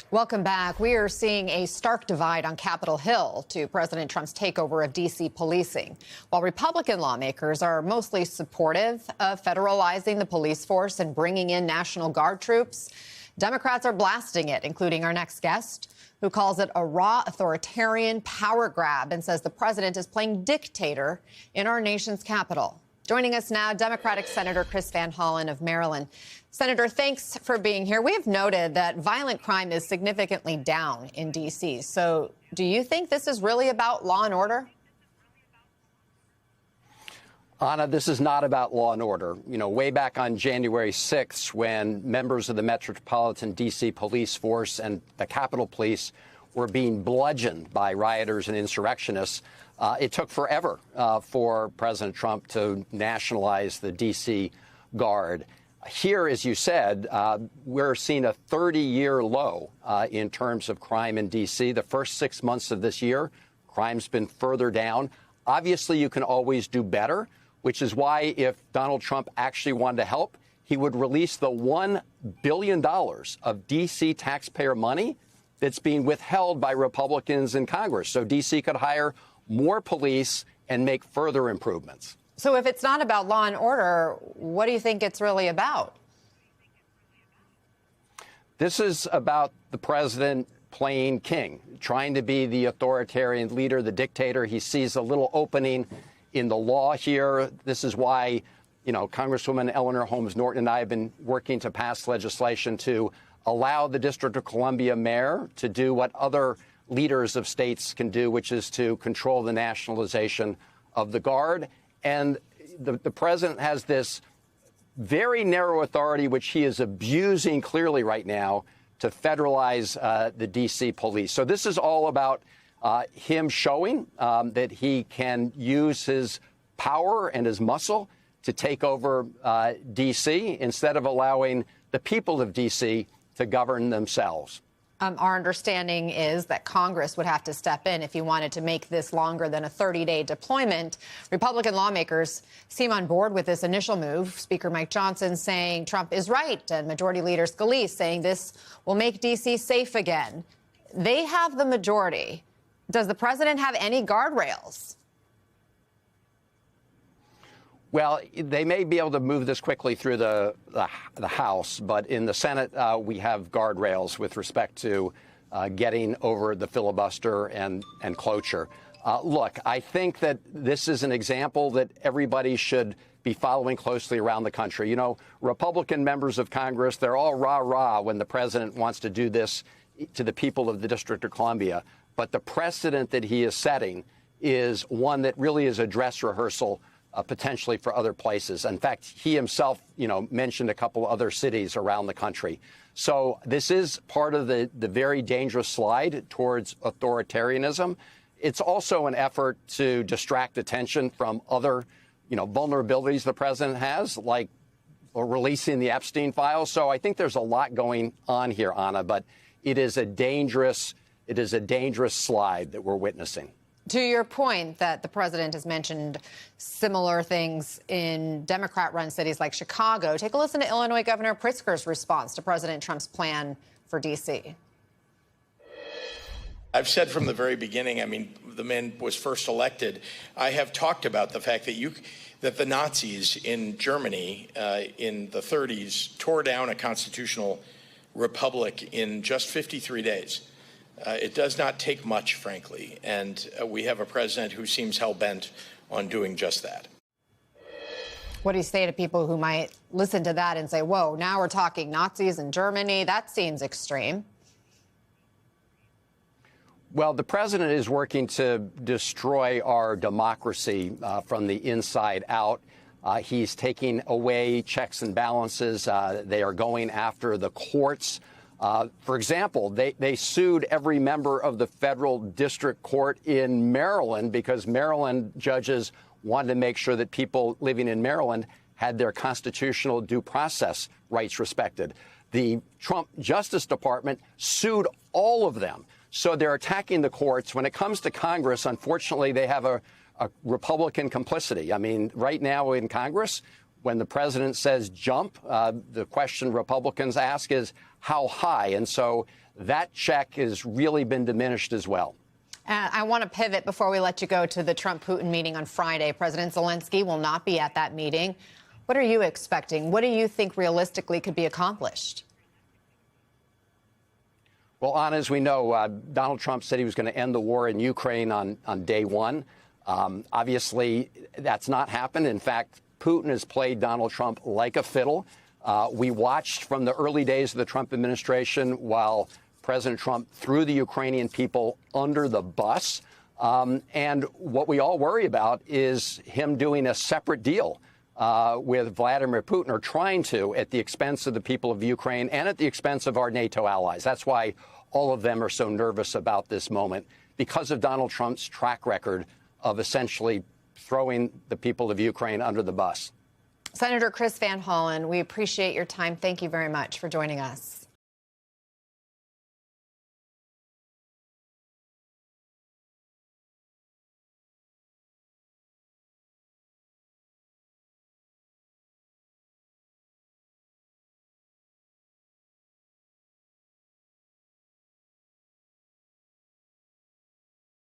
Welcome back. We are seeing a stark divide on Capitol Hill to President Trump's takeover of D.C. policing. While Republican lawmakers are mostly supportive of federalizing the police force and bringing in National Guard troops, Democrats are blasting it, including our next guest, who calls it a raw authoritarian power grab and says the president is playing dictator in our nation's capital. Joining us now, Democratic Senator Chris Van Hollen of Maryland. Senator, thanks for being here. We have noted that violent crime is significantly down in D.C. So do you think this is really about law and order? Anna, this is not about law and order. You know, way back on January 6th, when members of the Metropolitan D.C. Police Force and the Capitol Police were being bludgeoned by rioters and insurrectionists, it took forever for President Trump to nationalize the D.C. Guard. Here, as you said, we're seeing a 30-year low in terms of crime in D.C. The first 6 months of this year, crime's been further down. Obviously, you can always do better, which is why if Donald Trump actually wanted to help, he would release the $1 billion of D.C. taxpayer money that's being withheld by Republicans in Congress. So D.C. could hire more police and make further improvements. So if it's not about law and order, what do you think it's really about? This is about the president playing king, trying to be the authoritarian leader, the dictator. He sees a little opening in the law here. This is why, you know, Congresswoman Eleanor Holmes Norton and I have been working to pass legislation to allow the District of Columbia mayor to do what other leaders of states can do, which is to control the nationalization of the Guard. And the president has this very narrow authority, which he is abusing clearly right now, to federalize the D.C. police. So this is all about him showing that he can use his power and his muscle to take over D.C. instead of allowing the people of D.C. to govern themselves. Our understanding is that Congress would have to step in if you wanted to make this longer than a 30-day deployment. Republican lawmakers seem on board with this initial move. Speaker Mike Johnson saying Trump is right, and Majority Leader Scalise saying this will make D.C. safe again. They have the majority. Does the president have any guardrails? Well, they may be able to move this quickly through the House, but in the Senate, we have guardrails with respect to getting over the filibuster and cloture. Look, I think that this is an example that everybody should be following closely around the country. You know, Republican members of Congress, they're all rah-rah when the president wants to do this to the people of the District of Columbia. But the precedent that he is setting is one that really is a dress rehearsal potentially for other places. In fact, he himself, you know, mentioned a couple other cities around the country. So this is part of the very dangerous slide towards authoritarianism. It's also an effort to distract attention from other, you know, vulnerabilities the president has, like releasing the Epstein files. So I think there's a lot going on here, Anna, but it is a dangerous slide that we're witnessing. To your point that the president has mentioned similar things in Democrat-run cities like Chicago, take a listen to Illinois Governor Pritzker's response to President Trump's plan for D.C. I've said from the very beginning, I mean, the man was first elected. I have talked about the fact that the Nazis in Germany in the 30s tore down a constitutional republic in just 53 days. It does not take much, frankly, and we have a president who seems hell-bent on doing just that. What do you say to people who might listen to that and say, whoa, now we're talking Nazis in Germany? That seems extreme. Well, the president is working to destroy our democracy from the inside out. He's taking away checks and balances. They are going after the courts. For example, they sued every member of the federal district court in Maryland because Maryland judges wanted to make sure that people living in Maryland had their constitutional due process rights respected. The Trump Justice Department sued all of them. So they're attacking the courts. When it comes to Congress, unfortunately, they have a Republican complicity. I mean, right now in Congress, when the president says jump, the question Republicans ask is how high? And so that check has really been diminished as well. I want to pivot before we let you go to the Trump-Putin meeting on Friday. President Zelensky will not be at that meeting. What are you expecting? What do you think realistically could be accomplished? Well, Anna, as we know, Donald Trump said he was going to end the war in Ukraine on day one. Obviously, that's not happened. In fact, Putin has played Donald Trump like a fiddle. We watched from the early days of the Trump administration while President Trump threw the Ukrainian people under the bus. And what we all worry about is him doing a separate deal with Vladimir Putin, or trying to, at the expense of the people of Ukraine and at the expense of our NATO allies. That's why all of them are so nervous about this moment, because of Donald Trump's track record of essentially throwing the people of Ukraine under the bus. Senator Chris Van Hollen, we appreciate your time. Thank you very much for joining us.